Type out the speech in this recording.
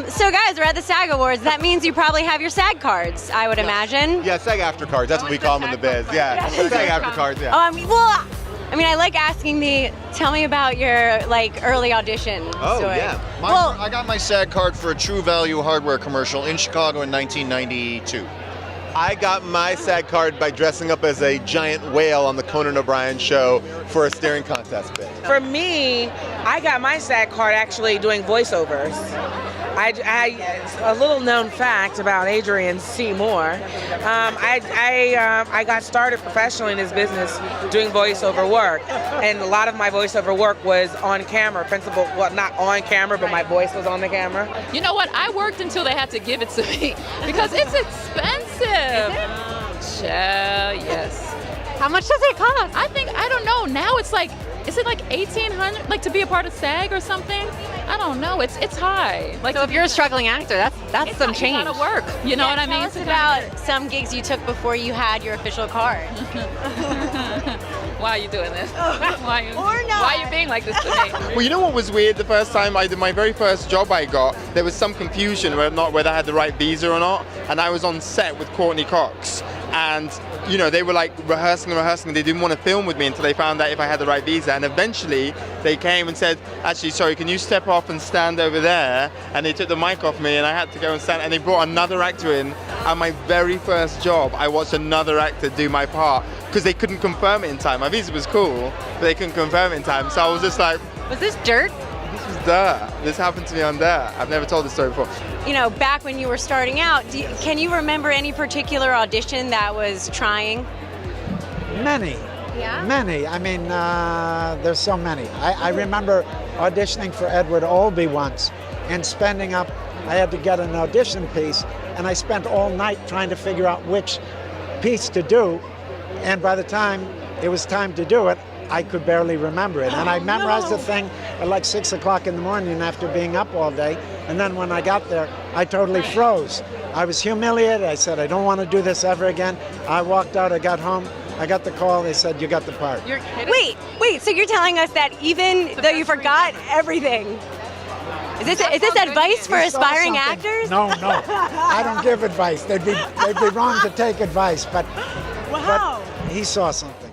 So guys, we're at the SAG Awards. That means you probably have your SAG cards, I would imagine. Yeah, SAG after cards. That's what we call them in the biz. Yeah, SAG after cards. Yeah. Well, I like asking tell me about your early audition. Oh, story. yeah. I got my SAG card for a True Value hardware commercial in Chicago in 1992. I got my SAG card by dressing up as a giant whale on the Conan O'Brien show for a staring contest bit. For me, I got my SAG card actually doing voiceovers. A little known fact about Adrian Seymour. I got started professionally in this business doing voiceover work, and a lot of my voiceover work was on camera. Not on camera, but my voice was on the camera. You know what? I worked until they had to give it to me because it's expensive. Yes. How much does it cost? I don't know. Now it's is it $1,800 to be a part of SAG or something? I don't know. It's high. So if you're a struggling actor, that's some change. You gotta work. You know what I mean? Tell us about some gigs you took before you had your official card. Why are you doing this? Why are you being like this to me? Well, you know what was weird? The first time I did my very first job I got, there was some confusion whether I had the right visa or not, and I was on set with Courtney Cox, and they were rehearsing, they didn't want to film with me until they found out if I had the right visa, and eventually they came and said, actually, sorry, can you step off and stand over there? And they took the mic off me, and I had to go and stand, and they brought another actor in. On my very first job, I watched another actor do my part, because they couldn't confirm it in time. My visa was cool, but they couldn't confirm it in time, so I was just like... Was this dirt? This was dirt. This happened to me on Dirt. I've never told this story before. Back when you were starting out, can you remember any particular audition that was trying? Many. Yeah? Many. There's so many. I remember auditioning for Edward Albee once and spending up, I had to get an audition piece, and I spent all night trying to figure out which piece to do, and by the time it was time to do it, I could barely remember it. And I memorized the thing at 6 o'clock in the morning after being up all day, and then when I got there, I totally froze. I was humiliated. I said, I don't want to do this ever again. I walked out, I got home, I got the call, they said, you got the part. You're kidding? Wait, so you're telling us that even though you forgot everything, is this advice for aspiring actors? No, I don't give advice. They'd be wrong to take advice, but Wow. But he saw something.